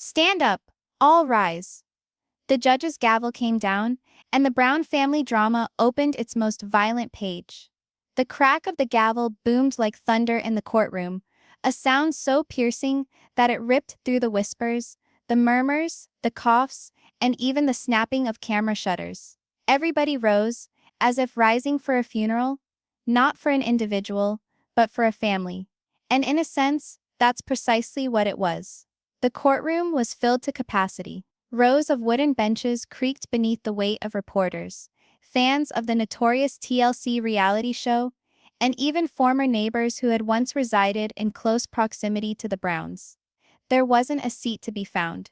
Stand up, all rise. The judge's gavel came down, and the Brown family drama opened its most violent page. The crack of the gavel boomed like thunder in the courtroom, a sound so piercing that it ripped through the whispers, the murmurs, the coughs, and even the snapping of camera shutters. Everybody rose, as if rising for a funeral, not for an individual, but for a family. And in a sense, that's precisely what it was. The courtroom was filled to capacity. Rows of wooden benches creaked beneath the weight of reporters, fans of the notorious TLC reality show, and even former neighbors who had once resided in close proximity to the Browns. There wasn't a seat to be found.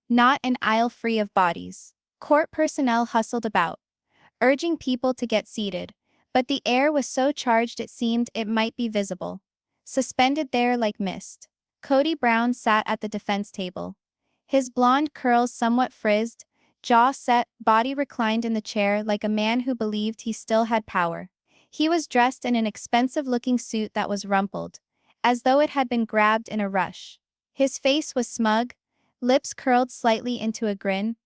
Not an aisle free of bodies. Court personnel hustled about, urging people to get seated, but the air was so charged it seemed it might be visible. Suspended there like mist, Kody Brown sat at the defense table. His blonde curls somewhat frizzed, jaw set, body reclined in the chair like a man who believed he still had power. He was dressed in an expensive-looking suit that was rumpled, as though it had been grabbed in a rush. His face was smug, lips curled slightly into a grin,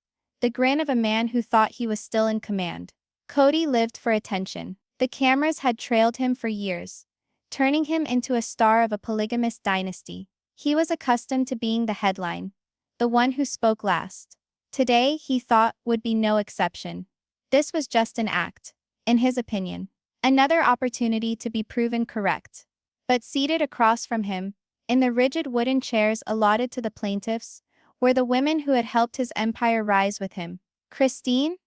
the grin of a man who thought he was still in command. Kody lived for attention. The cameras had trailed him for years, turning him into a star of a polygamous dynasty. He was accustomed to being the headline, the one who spoke last. Today, he thought, would be no exception. This was just an act, in his opinion. Another opportunity to be proven correct. But seated across from him, in the rigid wooden chairs allotted to the plaintiffs, were the women who had helped his empire rise with him. Christine,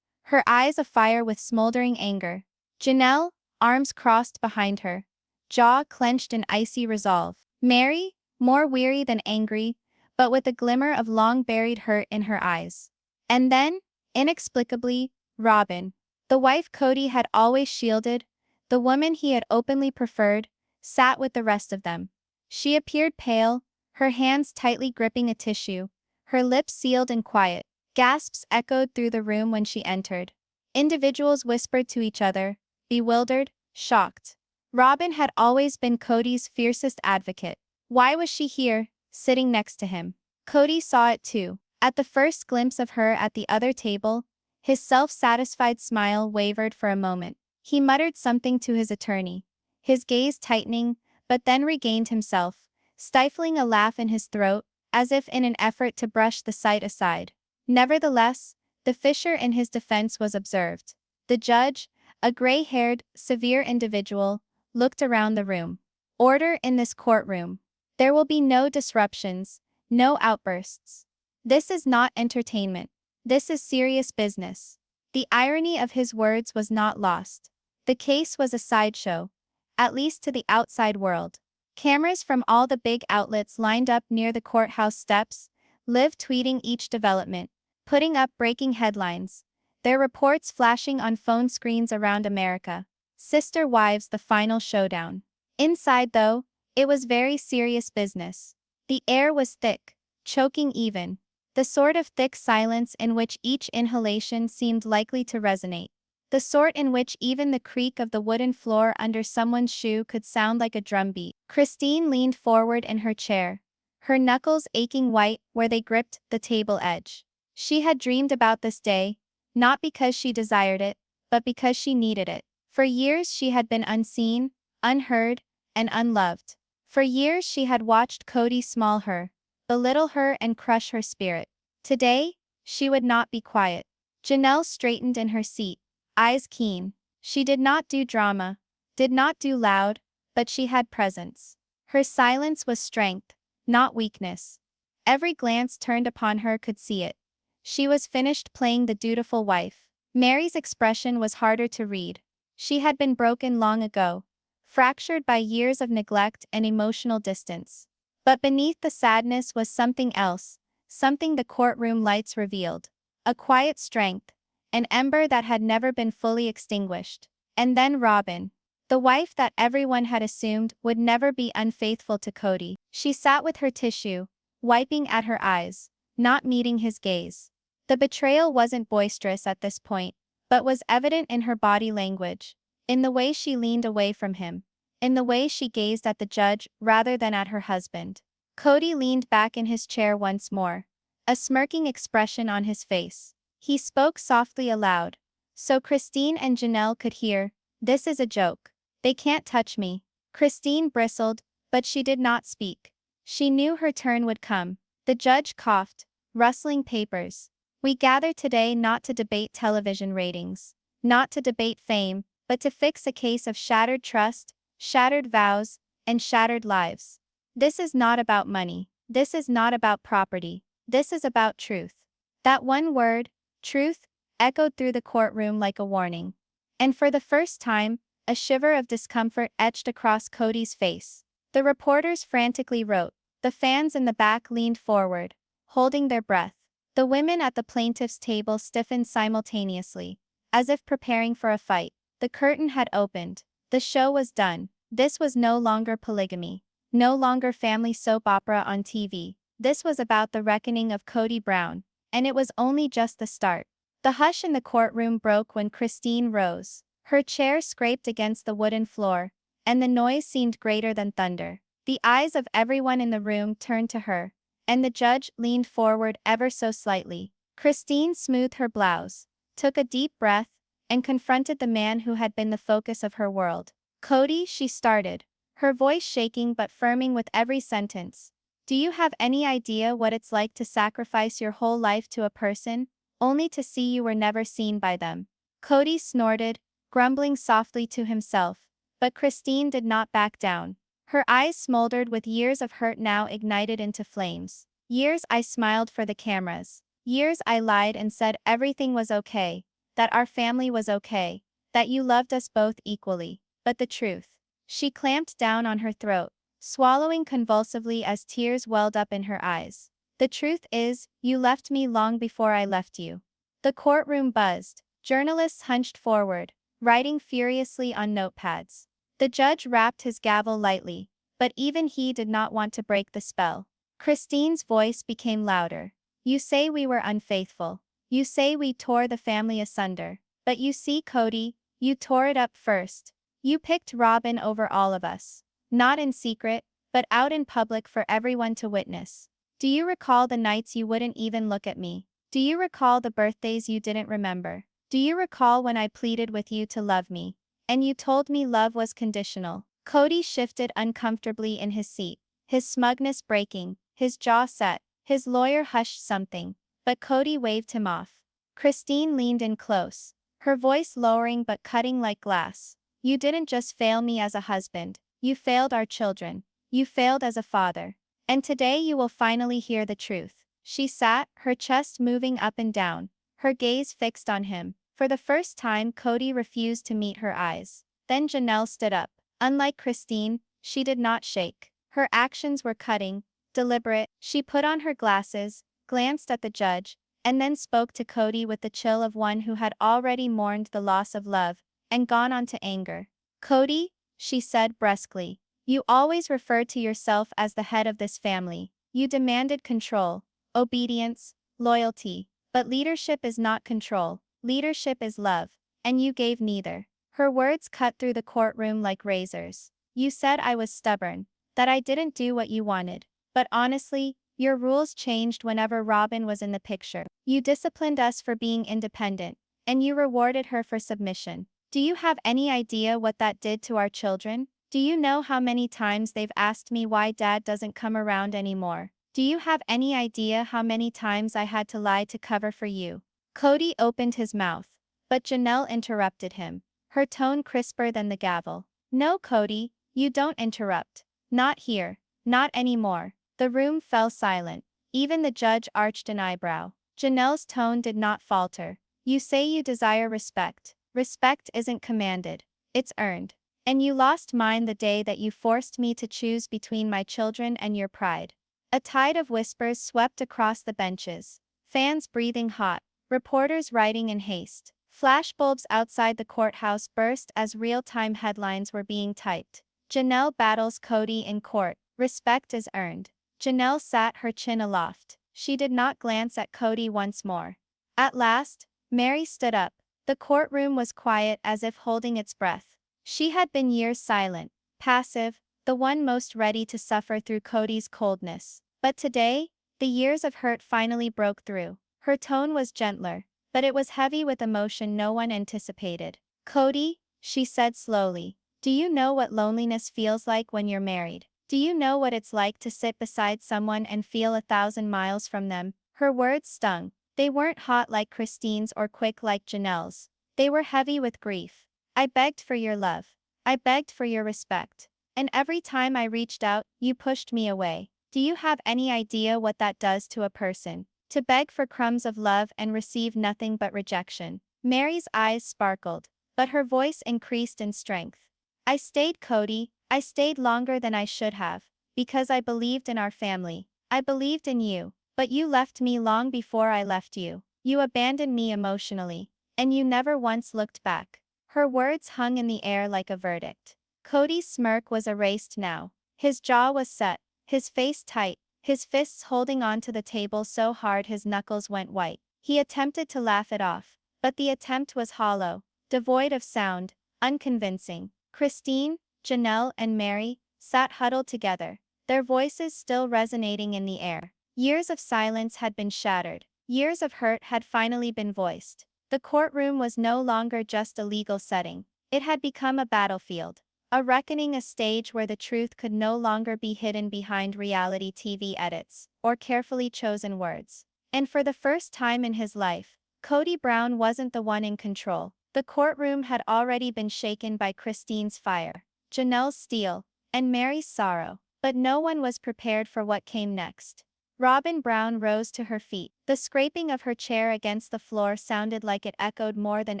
her eyes afire with smoldering anger. Janelle, arms crossed behind her, jaw clenched in icy resolve. Meri, more weary than angry, but with a glimmer of long-buried hurt in her eyes. And then, inexplicably, Robyn, the wife Kody had always shielded, the woman he had openly preferred, sat with the rest of them. She appeared pale, her hands tightly gripping a tissue, her lips sealed in quiet. Gasps echoed through the room when she entered. Individuals whispered to each other, bewildered, shocked. Robyn had always been Kody's fiercest advocate. Why was she here, sitting next to him? Kody saw it too. At the first glimpse of her at the other table, his self-satisfied smile wavered for a moment. He muttered something to his attorney, his gaze tightening, but then regained himself, stifling a laugh in his throat, as if in an effort to brush the sight aside. Nevertheless, the fissure in his defense was observed. The judge, a gray-haired, severe individual, looked around the room. Order in this courtroom. There will be no disruptions, no outbursts. This is not entertainment. This is serious business. The irony of his words was not lost. The case was a sideshow, at least to the outside world. Cameras from all the big outlets lined up near the courthouse steps, live tweeting each development, putting up breaking headlines, their reports flashing on phone screens around America. Sister Wives, the final showdown. Inside, though, it was very serious business. The air was thick, choking even, the sort of thick silence in which each inhalation seemed likely to resonate. The sort in which even the creak of the wooden floor under someone's shoe could sound like a drumbeat. Christine leaned forward in her chair, her knuckles aching white where they gripped the table edge. She had dreamed about this day, not because she desired it, but because she needed it. For years she had been unseen, unheard, and unloved. For years she had watched Kody small her, belittle her and crush her spirit. Today, she would not be quiet. Janelle straightened in her seat, eyes keen. She did not do drama, did not do loud, but she had presence. Her silence was strength, not weakness. Every glance turned upon her could see it. She was finished playing the dutiful wife. Meri's expression was harder to read. She had been broken long ago, fractured by years of neglect and emotional distance. But beneath the sadness was something else, something the courtroom lights revealed. A quiet strength, an ember that had never been fully extinguished. And then Robyn, the wife that everyone had assumed would never be unfaithful to Kody. She sat with her tissue, wiping at her eyes, not meeting his gaze. The betrayal wasn't boisterous at this point, but was evident in her body language, in the way she leaned away from him, in the way she gazed at the judge rather than at her husband. Kody leaned back in his chair once more, a smirking expression on his face. He spoke softly aloud, so Christine and Janelle could hear. This is a joke. They can't touch me. Christine bristled, but she did not speak. She knew her turn would come. The judge coughed, rustling papers. We gather today not to debate television ratings, not to debate fame, but to fix a case of shattered trust, shattered vows, and shattered lives. This is not about money. This is not about property. This is about truth. That one word, truth, echoed through the courtroom like a warning. And for the first time, a shiver of discomfort etched across Kody's face. The reporters frantically wrote. The fans in the back leaned forward, holding their breath. The women at the plaintiff's table stiffened simultaneously, as if preparing for a fight. The curtain had opened. The show was done. This was no longer polygamy. No longer family soap opera on TV. This was about the reckoning of Kody Brown, and it was only just the start. The hush in the courtroom broke when Christine rose. Her chair scraped against the wooden floor, and the noise seemed greater than thunder. The eyes of everyone in the room turned to her, and the judge leaned forward ever so slightly. Christine smoothed her blouse, took a deep breath, and confronted the man who had been the focus of her world. Kody, she started, her voice shaking but firming with every sentence. Do you have any idea what it's like to sacrifice your whole life to a person, only to see you were never seen by them? Kody snorted, grumbling softly to himself, but Christine did not back down. Her eyes smoldered with years of hurt now ignited into flames. Years I smiled for the cameras. Years I lied and said everything was okay, that our family was okay, that you loved us both equally. But the truth. She clamped down on her throat, swallowing convulsively as tears welled up in her eyes. The truth is, you left me long before I left you. The courtroom buzzed. Journalists hunched forward, writing furiously on notepads. The judge rapped his gavel lightly, but even he did not want to break the spell. Christine's voice became louder. You say we were unfaithful. You say we tore the family asunder. But you see, Kody, you tore it up first. You picked Robyn over all of us. Not in secret, but out in public for everyone to witness. Do you recall the nights you wouldn't even look at me? Do you recall the birthdays you didn't remember? Do you recall when I pleaded with you to love me, and you told me love was conditional? Kody shifted uncomfortably in his seat, his smugness breaking, his jaw set. His lawyer hushed something, but Kody waved him off. Christine leaned in close, her voice lowering but cutting like glass. You didn't just fail me as a husband, you failed our children. You failed as a father. And today you will finally hear the truth. She sat, her chest moving up and down, her gaze fixed on him. For the first time, Kody refused to meet her eyes. Then Janelle stood up. Unlike Christine, she did not shake. Her actions were cutting, deliberate. She put on her glasses, glanced at the judge, and then spoke to Kody with the chill of one who had already mourned the loss of love, and gone on to anger. Kody, she said brusquely, you always referred to yourself as the head of this family. You demanded control, obedience, loyalty. But leadership is not control. Leadership is love. And you gave neither. Her words cut through the courtroom like razors. You said I was stubborn, that I didn't do what you wanted. But honestly, your rules changed whenever Robyn was in the picture. You disciplined us for being independent, and you rewarded her for submission. Do you have any idea what that did to our children? Do you know how many times they've asked me why Dad doesn't come around anymore? Do you have any idea how many times I had to lie to cover for you? Kody opened his mouth, but Janelle interrupted him, her tone crisper than the gavel. No, Kody, you don't interrupt. Not here. Not anymore. The room fell silent. Even the judge arched an eyebrow. Janelle's tone did not falter. You say you desire respect. Respect isn't commanded. It's earned. And you lost mine the day that you forced me to choose between my children and your pride. A tide of whispers swept across the benches. Fans breathing hot. Reporters writing in haste. Flashbulbs outside the courthouse burst as real-time headlines were being typed. Janelle battles Kody in court. Respect is earned. Janelle sat her chin aloft. She did not glance at Kody once more. At last, Meri stood up. The courtroom was quiet as if holding its breath. She had been years silent, passive, the one most ready to suffer through Kody's coldness. But today, The years of hurt finally broke through. Her tone was gentler, but it was heavy with emotion no one anticipated. "Kody," she said slowly, "do you know what loneliness feels like when you're married? Do you know what it's like to sit beside someone and feel 1,000 miles from them?" Her words stung. They weren't hot like Christine's or quick like Janelle's. They were heavy with grief. "I begged for your love. I begged for your respect. And every time I reached out, you pushed me away. Do you have any idea what that does to a person? To beg for crumbs of love and receive nothing but rejection." Meri's eyes sparkled, but her voice increased in strength. "I stayed, Kody. I stayed longer than I should have, because I believed in our family. I believed in you, but you left me long before I left you. You abandoned me emotionally, and you never once looked back." Her words hung in the air like a verdict. Kody's smirk was erased now. His jaw was set, his face tight, his fists holding onto the table so hard his knuckles went white. He attempted to laugh it off, but the attempt was hollow, devoid of sound, unconvincing. Christine, Janelle and Meri sat huddled together, their voices still resonating in the air. Years of silence had been shattered. Years of hurt had finally been voiced. The courtroom was no longer just a legal setting. It had become a battlefield. A reckoning, a stage where the truth could no longer be hidden behind reality TV edits or carefully chosen words. And for the first time in his life, Kody Brown wasn't the one in control. The courtroom had already been shaken by Christine's fire, Janelle's steel, and Meri's sorrow, but no one was prepared for what came next. Robyn Brown rose to her feet. The scraping of her chair against the floor sounded like it echoed more than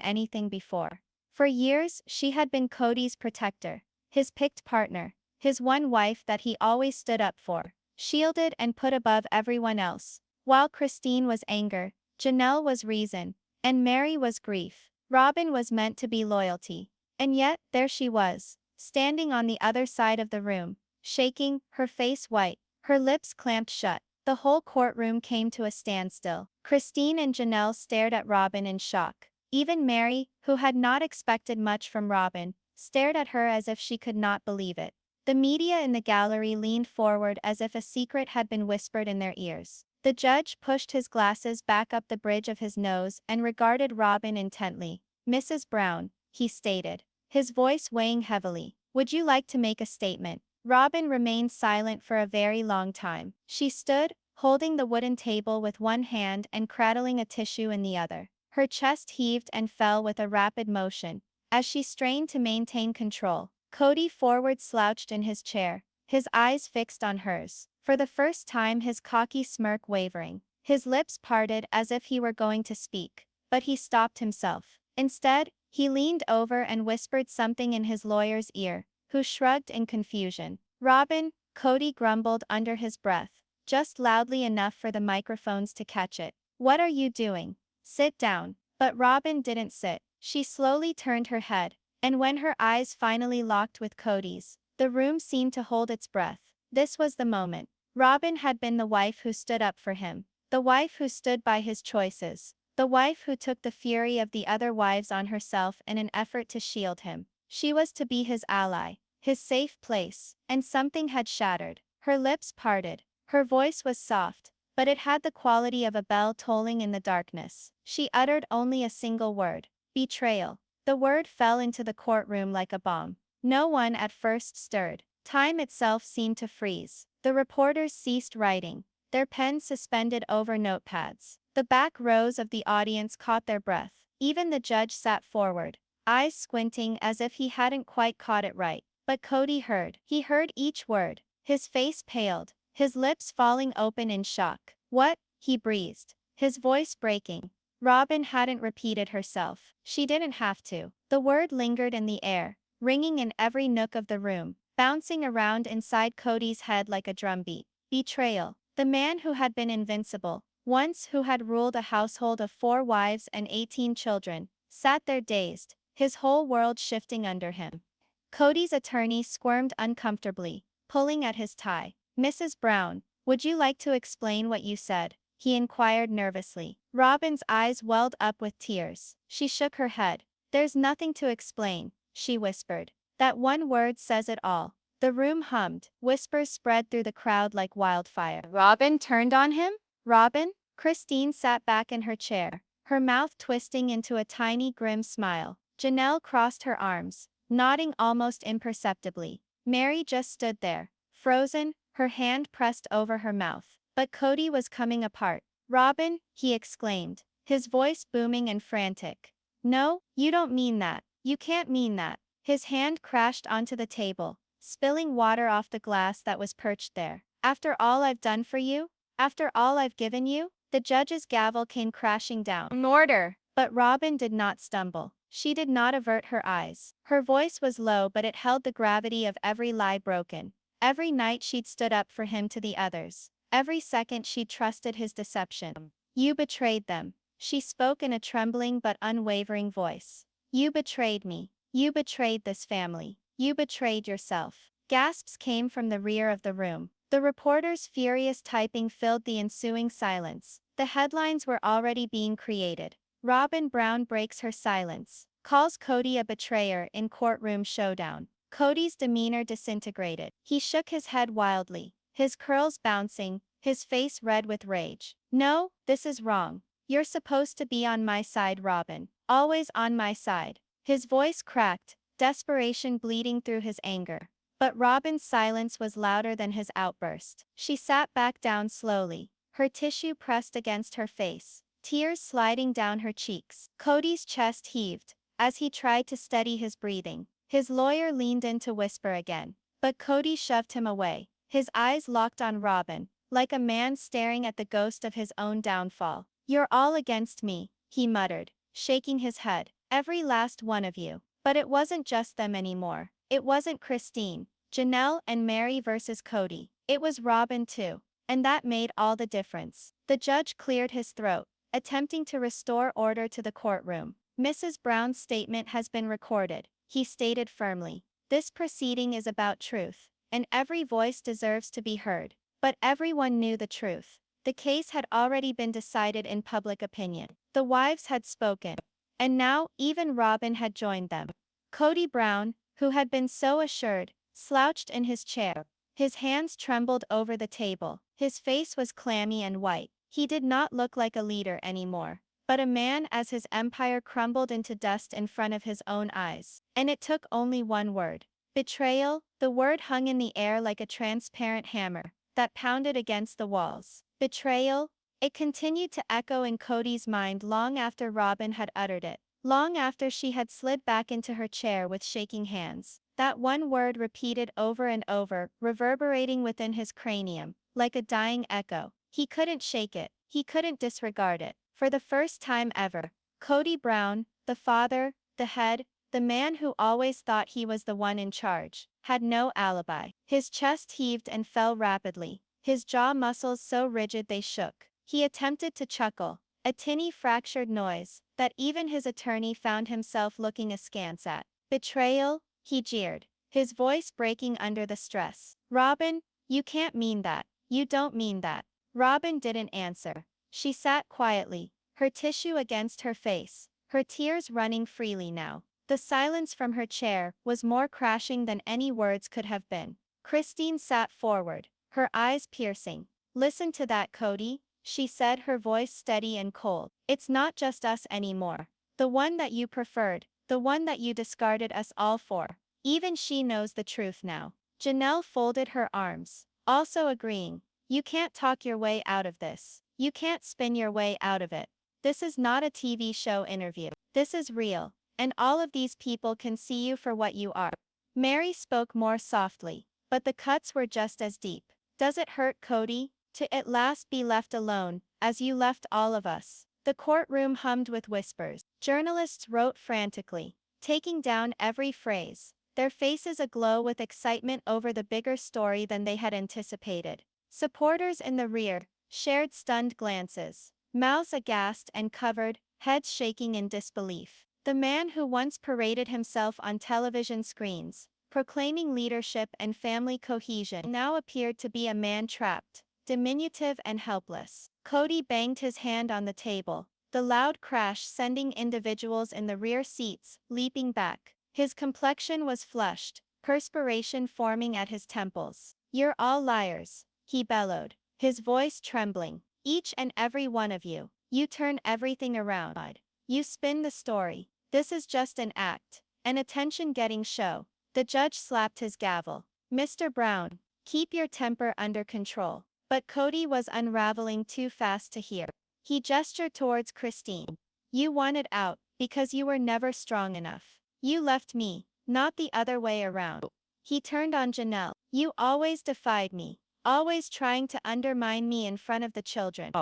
anything before. For years, she had been Kody's protector, his picked partner, his one wife that he always stood up for, shielded and put above everyone else. While Christine was anger, Janelle was reason, and Meri was grief. Robyn was meant to be loyalty. And yet, there she was, standing on the other side of the room, shaking, her face white, her lips clamped shut. The whole courtroom came to a standstill. Christine and Janelle stared at Robyn in shock. Even Meri, who had not expected much from Robyn, stared at her as if she could not believe it. The media in the gallery leaned forward as if a secret had been whispered in their ears. The judge pushed his glasses back up the bridge of his nose and regarded Robyn intently. "Mrs. Brown," he stated, his voice weighing heavily, "would you like to make a statement?" Robyn remained silent for a very long time. She stood, holding the wooden table with one hand and cradling a tissue in the other. Her chest heaved and fell with a rapid motion, as she strained to maintain control. Kody forward slouched in his chair, his eyes fixed on hers. For the first time his cocky smirk wavering. His lips parted as if he were going to speak, but he stopped himself. Instead, he leaned over and whispered something in his lawyer's ear, who shrugged in confusion. "Robyn," Kody grumbled under his breath, just loudly enough for the microphones to catch it. "What are you doing? Sit down." But Robyn didn't sit. She slowly turned her head, and when her eyes finally locked with Kody's, the room seemed to hold its breath. This was the moment. Robyn had been the wife who stood up for him, the wife who stood by his choices, the wife who took the fury of the other wives on herself in an effort to shield him. She was to be his ally, his safe place, and something had shattered. Her lips parted, her voice was soft, but it had the quality of a bell tolling in the darkness. She uttered only a single word: betrayal. The word fell into the courtroom like a bomb. No one at first stirred. Time itself seemed to freeze. The reporters ceased writing, their pens suspended over notepads. The back rows of the audience caught their breath. Even the judge sat forward, eyes squinting as if he hadn't quite caught it right. But Kody heard. He heard each word. His face paled, his lips falling open in shock. "What?" he breathed, his voice breaking. Robyn hadn't repeated herself. She didn't have to. The word lingered in the air, ringing in every nook of the room, bouncing around inside Kody's head like a drumbeat. Betrayal. The man who had been invincible, once who had ruled a household of 4 wives and 18 children, sat there dazed, his whole world shifting under him. Kody's attorney squirmed uncomfortably, pulling at his tie. "Mrs. Brown, would you like to explain what you said?" he inquired nervously. Robyn's eyes welled up with tears. She shook her head. "There's nothing to explain," she whispered. "That one word says it all. The room hummed. Whispers spread through the crowd like wildfire. Robyn turned on him? Robyn? Christine sat back in her chair, her mouth twisting into a tiny grim smile. Janelle crossed her arms, nodding almost imperceptibly. Meri just stood there, frozen, her hand pressed over her mouth. But Kody was coming apart. Robyn, he exclaimed, his voice booming and frantic. No, you don't mean that. You can't mean that. His hand crashed onto the table, spilling water off the glass that was perched there. After all I've done for you? After all I've given you? The judge's gavel came crashing down. An order! But Robyn did not stumble. She did not avert her eyes. Her voice was low, but it held the gravity of every lie broken. Every night she'd stood up for him to the others. Every second she'd trusted his deception. You betrayed them. She spoke in a trembling but unwavering voice. You betrayed me. You betrayed this family. You betrayed yourself. Gasps came from the rear of the room. The reporter's furious typing filled the ensuing silence. The headlines were already being created. Robyn Brown breaks her silence, calls Kody a betrayer in courtroom showdown. Kody's demeanor disintegrated. He shook his head wildly, his curls bouncing, his face red with rage. No, this is wrong. You're supposed to be on my side, Robyn. Always on my side. His voice cracked, desperation bleeding through his anger. But Robyn's silence was louder than his outburst. She sat back down slowly, her tissue pressed against her face, tears sliding down her cheeks. Kody's chest heaved, as he tried to steady his breathing. His lawyer leaned in to whisper again, but Kody shoved him away, his eyes locked on Robyn, like a man staring at the ghost of his own downfall. You're all against me, he muttered, shaking his head. Every last one of you. But it wasn't just them anymore. It wasn't Christine, Janelle and Meri versus Kody. It was Robyn too. And that made all the difference. The judge cleared his throat, attempting to restore order to the courtroom. Mrs. Brown's statement has been recorded, he stated firmly. This proceeding is about truth, and every voice deserves to be heard. But everyone knew the truth. The case had already been decided in public opinion. The wives had spoken. And now, even Robyn had joined them. Kody Brown, who had been so assured, slouched in his chair. His hands trembled over the table. His face was clammy and white. He did not look like a leader anymore, but a man as his empire crumbled into dust in front of his own eyes. And it took only one word. Betrayal. The word hung in the air like a transparent hammer that pounded against the walls. Betrayal. It continued to echo in Kody's mind long after Robyn had uttered it, long after she had slid back into her chair with shaking hands. That one word repeated over and over, reverberating within his cranium, like a dying echo. He couldn't shake it. He couldn't disregard it. For the first time ever, Kody Brown, the father, the head, the man who always thought he was the one in charge, had no alibi. His chest heaved and fell rapidly, his jaw muscles so rigid they shook. He attempted to chuckle, a tinny fractured noise that even his attorney found himself looking askance at. Betrayal, he jeered, his voice breaking under the stress. Robyn, you can't mean that. You don't mean that. Robyn didn't answer. She sat quietly, her tissue against her face, her tears running freely now. The silence from her chair was more crashing than any words could have been. Christine sat forward, her eyes piercing. Listen to that, Kody, she said, her voice steady and cold. It's not just us anymore. The one that you preferred, the one that you discarded us all for. Even she knows the truth now. Janelle folded her arms, also agreeing. You can't talk your way out of this. You can't spin your way out of it. This is not a TV show interview. This is real, and all of these people can see you for what you are. Meri spoke more softly, but the cuts were just as deep. Does it hurt, Kody, to at last be left alone, as you left all of us? The courtroom hummed with whispers. Journalists wrote frantically, taking down every phrase, their faces aglow with excitement over the bigger story than they had anticipated. Supporters in the rear shared stunned glances, mouths aghast and covered, heads shaking in disbelief. The man who once paraded himself on television screens, proclaiming leadership and family cohesion, now appeared to be a man trapped, diminutive and helpless. Kody banged his hand on the table, the loud crash sending individuals in the rear seats leaping back. His complexion was flushed, perspiration forming at his temples. "You're all liars," he bellowed, his voice trembling. "Each and every one of you. You turn everything around. You spin the story. This is just an act, an attention-getting show." The judge slapped his gavel. "Mr. Brown, keep your temper under control." But Kody was unraveling too fast to hear. He gestured towards Christine. "You wanted out, because you were never strong enough. You left me, not the other way around." He turned on Janelle. "You always defied me, always trying to undermine me in front of the children.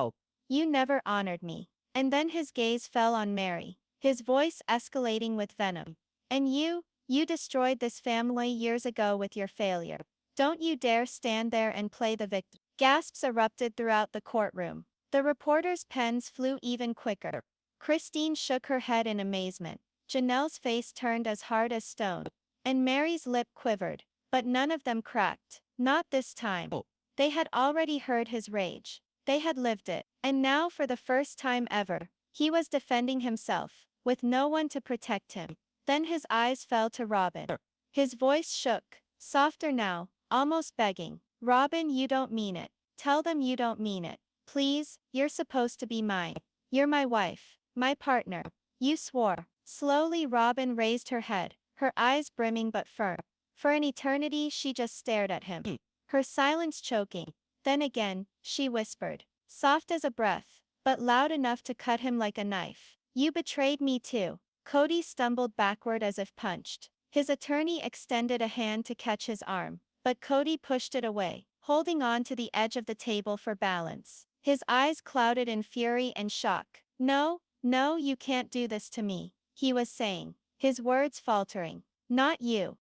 You never honored me." And then his gaze fell on Meri, his voice escalating with venom. "And you destroyed this family years ago with your failure. Don't you dare stand there and play the victim." Gasps erupted throughout the courtroom. The reporters' pens flew even quicker. Christine shook her head in amazement. Janelle's face turned as hard as stone. And Meri's lip quivered. But none of them cracked. Not this time. They had already heard his rage. They had lived it. And now, for the first time ever, he was defending himself, with no one to protect him. Then his eyes fell to Robyn. His voice shook, softer now, almost begging. "Robyn, you don't mean it. Tell them you don't mean it. Please, you're supposed to be mine. You're my wife, my partner. You swore." Slowly Robyn raised her head, her eyes brimming but firm. For an eternity she just stared at him, her silence choking. Then again, she whispered, soft as a breath, but loud enough to cut him like a knife. "You betrayed me too." Kody stumbled backward as if punched. His attorney extended a hand to catch his arm, but Kody pushed it away, holding on to the edge of the table for balance. His eyes clouded in fury and shock. "No, no, you can't do this to me," he was saying, his words faltering. Not you,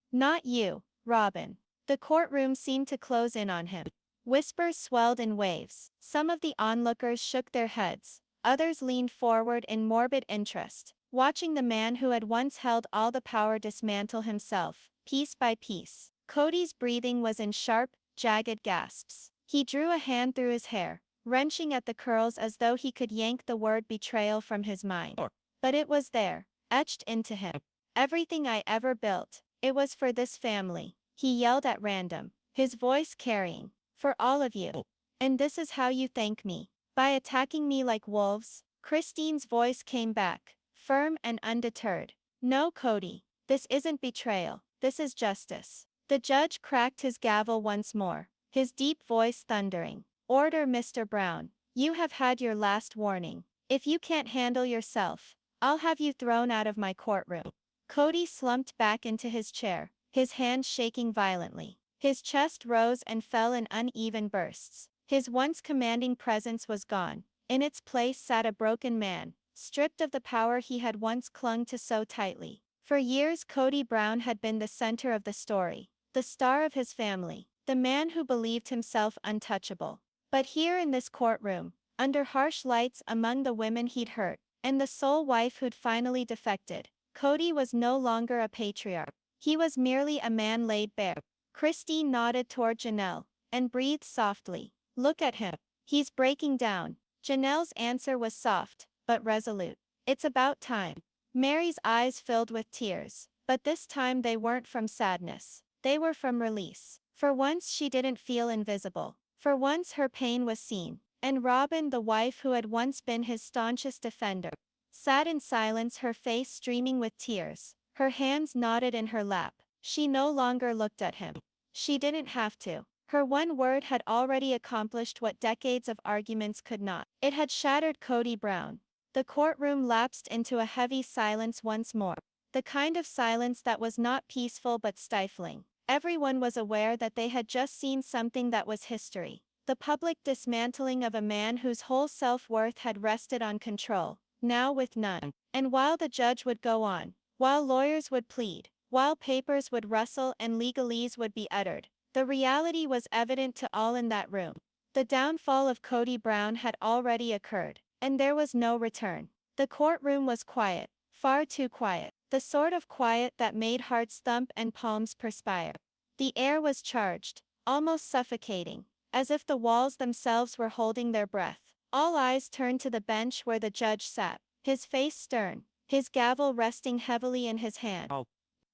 Robyn." The courtroom seemed to close in on him. Whispers swelled in waves. Some of the onlookers shook their heads. Others leaned forward in morbid interest, watching the man who had once held all the power dismantle himself, piece by piece. Kody's breathing was in sharp, jagged gasps. He drew a hand through his hair, wrenching at the curls as though he could yank the word betrayal from his mind. But it was there, etched into him. "Everything I ever built, it was for this family," he yelled at random, his voice carrying. "For all of you. And this is how you thank me. By attacking me like wolves." Christine's voice came back, firm and undeterred. "No, Kody. This isn't betrayal. This is justice." The judge cracked his gavel once more, his deep voice thundering. "Order, Mr. Brown. You have had your last warning. If you can't handle yourself, I'll have you thrown out of my courtroom." Kody slumped back into his chair, his hands shaking violently. His chest rose and fell in uneven bursts. His once commanding presence was gone. In its place sat a broken man, stripped of the power he had once clung to so tightly. For years Kody Brown had been the center of the story, the star of his family, the man who believed himself untouchable. But here in this courtroom, under harsh lights among the women he'd hurt, and the sole wife who'd finally defected, Kody was no longer a patriarch. He was merely a man laid bare. Christine nodded toward Janelle, and breathed softly. "Look at him. He's breaking down." Janelle's answer was soft, but resolute. "It's about time." Meri's eyes filled with tears, but this time they weren't from sadness. They were from release. For once she didn't feel invisible. For once her pain was seen. And Robyn, the wife who had once been his staunchest defender, sat in silence, her face streaming with tears, her hands knotted in her lap. She no longer looked at him. She didn't have to. Her one word had already accomplished what decades of arguments could not. It had shattered Kody Brown. The courtroom lapsed into a heavy silence once more. The kind of silence that was not peaceful but stifling. Everyone was aware that they had just seen something that was history. The public dismantling of a man whose whole self-worth had rested on control, now with none. And while the judge would go on, while lawyers would plead, while papers would rustle and legalese would be uttered, the reality was evident to all in that room. The downfall of Kody Brown had already occurred, and there was no return. The courtroom was quiet, far too quiet, the sort of quiet that made hearts thump and palms perspire. The air was charged, almost suffocating, as if the walls themselves were holding their breath. All eyes turned to the bench where the judge sat, his face stern, his gavel resting heavily in his hand.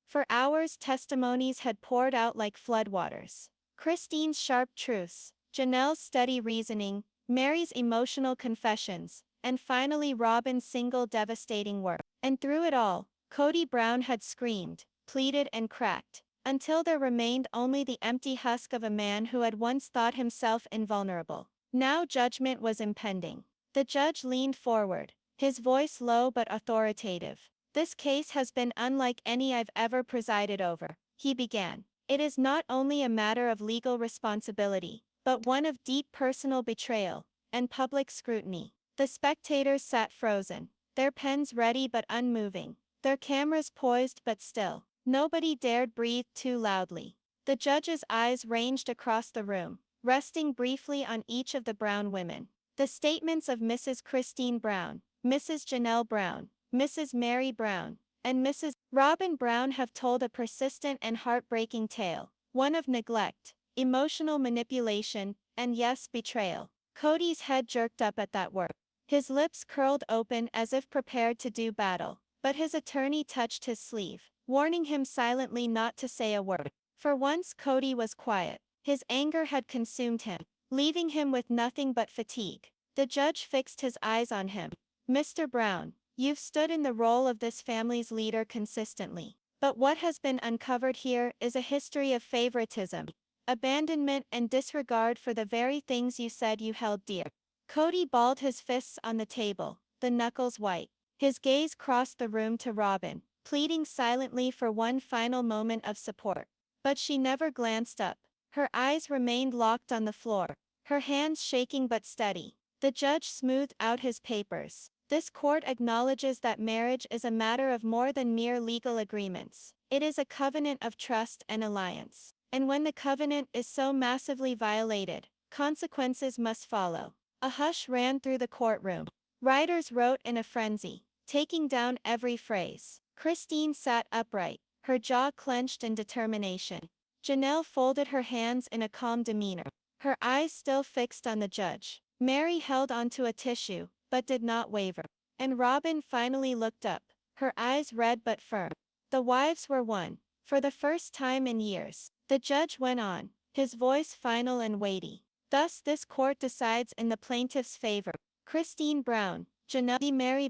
For hours, testimonies had poured out like floodwaters. Christine's sharp truths, Janelle's steady reasoning, Meri's emotional confessions, and finally Robyn's single devastating word. And through it all, Kody Brown had screamed, pleaded and cracked, until there remained only the empty husk of a man who had once thought himself invulnerable. Now judgment was impending. The judge leaned forward, his voice low but authoritative. "This case has been unlike any I've ever presided over," he began. "It is not only a matter of legal responsibility, but one of deep personal betrayal and public scrutiny." The spectators sat frozen, their pens ready but unmoving, their cameras poised but still. Nobody dared breathe too loudly. The judge's eyes ranged across the room, resting briefly on each of the Brown women. The statements of Mrs. Christine Brown, Mrs. Janelle Brown, Mrs. Meri Brown, and Mrs. Robyn Brown have told a persistent and heartbreaking tale, one of neglect, emotional manipulation, and yes, betrayal. Kody's head jerked up at that word. His lips curled open as if prepared to do battle, but his attorney touched his sleeve, warning him silently not to say a word. For once Kody was quiet. His anger had consumed him, leaving him with nothing but fatigue. The judge fixed his eyes on him. "Mr. Brown, you've stood in the role of this family's leader consistently. But what has been uncovered here is a history of favoritism, abandonment and disregard for the very things you said you held dear." Kody balled his fists on the table, the knuckles white. His gaze crossed the room to Robyn, pleading silently for one final moment of support. But she never glanced up. Her eyes remained locked on the floor, her hands shaking but steady. The judge smoothed out his papers. "This court acknowledges that marriage is a matter of more than mere legal agreements. It is a covenant of trust and alliance. And when the covenant is so massively violated, consequences must follow." A hush ran through the courtroom. Writers wrote in a frenzy, taking down every phrase. Christine sat upright, her jaw clenched in determination. Janelle folded her hands in a calm demeanor, her eyes still fixed on the judge. Meri held onto a tissue, but did not waver. And Robyn finally looked up, her eyes red but firm. The wives were won, for the first time in years. The judge went on, his voice final and weighty. "Thus this court decides in the plaintiff's favor. Christine Brown, Janelle Meri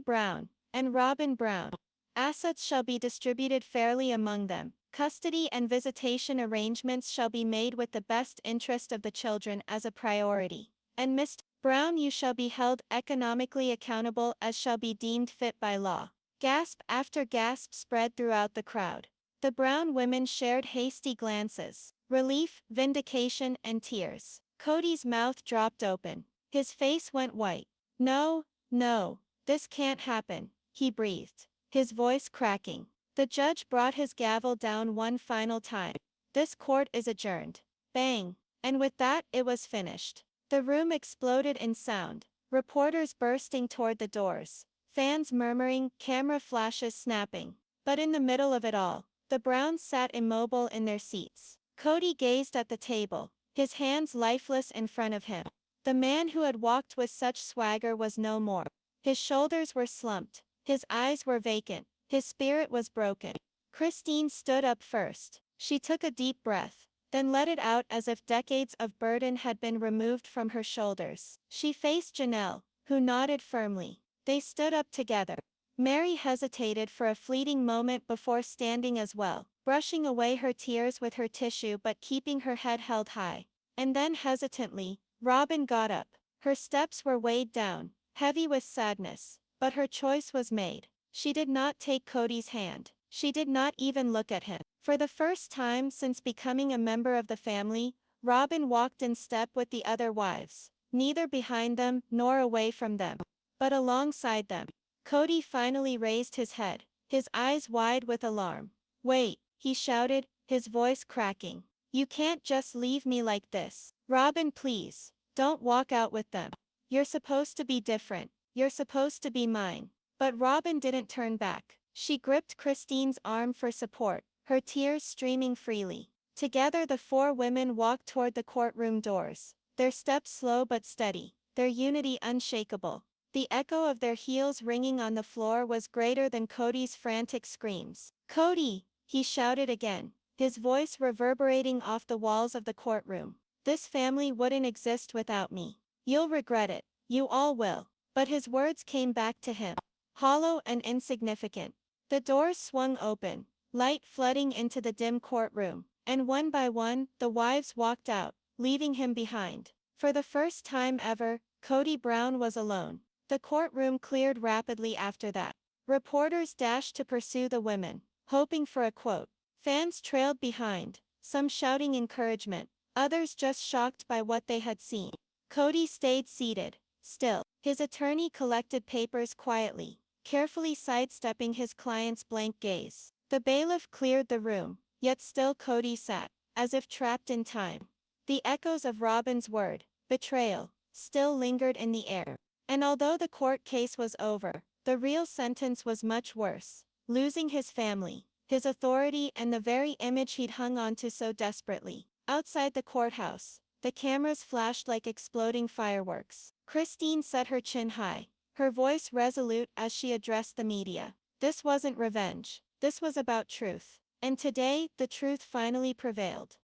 Brown, and Robyn Brown. Assets shall be distributed fairly among them. Custody and visitation arrangements shall be made with the best interest of the children as a priority. And Mr. Brown, you shall be held economically accountable as shall be deemed fit by law." Gasp after gasp spread throughout the crowd. The Brown women shared hasty glances, relief, vindication, and tears. Kody's mouth dropped open. His face went white. "No, no, this can't happen," he breathed, his voice cracking. The judge brought his gavel down one final time. "This court is adjourned." Bang! And with that, it was finished. The room exploded in sound, reporters bursting toward the doors, fans murmuring, camera flashes snapping. But in the middle of it all, the Browns sat immobile in their seats. Kody gazed at the table, his hands lifeless in front of him. The man who had walked with such swagger was no more. His shoulders were slumped, his eyes were vacant, his spirit was broken. Christine stood up first. She took a deep breath, then let it out as if decades of burden had been removed from her shoulders. She faced Janelle, who nodded firmly. They stood up together. Meri hesitated for a fleeting moment before standing as well, brushing away her tears with her tissue but keeping her head held high. And then hesitantly, Robyn got up. Her steps were weighed down, heavy with sadness, but her choice was made. She did not take Kody's hand. She did not even look at him. For the first time since becoming a member of the family, Robyn walked in step with the other wives, neither behind them nor away from them, but alongside them. Kody finally raised his head, his eyes wide with alarm. "Wait," he shouted, his voice cracking. "You can't just leave me like this. Robyn, please, don't walk out with them. You're supposed to be different. You're supposed to be mine." But Robyn didn't turn back. She gripped Christine's arm for support, her tears streaming freely. Together the four women walked toward the courtroom doors, their steps slow but steady, their unity unshakable. The echo of their heels ringing on the floor was greater than Kody's frantic screams. Kody, he shouted again, his voice reverberating off the walls of the courtroom. This family wouldn't exist without me. You'll regret it. You all will. But his words came back to him, hollow and insignificant. The doors swung open, light flooding into the dim courtroom, and one by one, the wives walked out, leaving him behind. For the first time ever, Kody Brown was alone. The courtroom cleared rapidly after that. Reporters dashed to pursue the women, hoping for a quote. Fans trailed behind, some shouting encouragement, others just shocked by what they had seen. Kody stayed seated, still. His attorney collected papers quietly, carefully sidestepping his client's blank gaze. The bailiff cleared the room, yet still Kody sat, as if trapped in time. The echoes of Robyn's word, betrayal, still lingered in the air. And although the court case was over, the real sentence was much worse. Losing his family, his authority, and the very image he'd hung on to so desperately. Outside the courthouse, the cameras flashed like exploding fireworks. Christine set her chin high, her voice resolute as she addressed the media. This wasn't revenge. This was about truth. And today, the truth finally prevailed.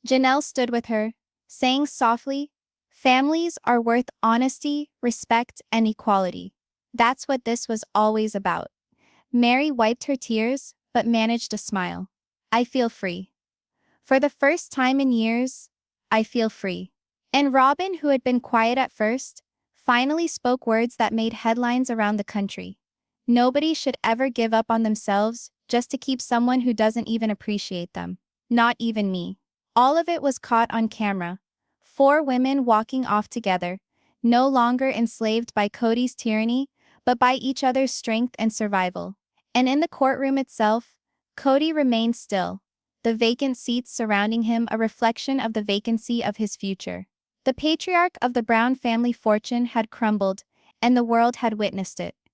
Janelle stood with her, saying softly, "Families are worth honesty, respect, and equality. That's what this was always about." Meri wiped her tears, but managed a smile. "I feel free. For the first time in years, I feel free." And Robyn, who had been quiet at first, finally spoke words that made headlines around the country. Nobody should ever give up on themselves just to keep someone who doesn't even appreciate them. Not even me. All of it was caught on camera. 4 women walking off together, no longer enslaved by Kody's tyranny, but by each other's strength and survival. And in the courtroom itself, Kody remained still, the vacant seats surrounding him a reflection of the vacancy of his future. The patriarch of the Brown family fortune had crumbled, and the world had witnessed it.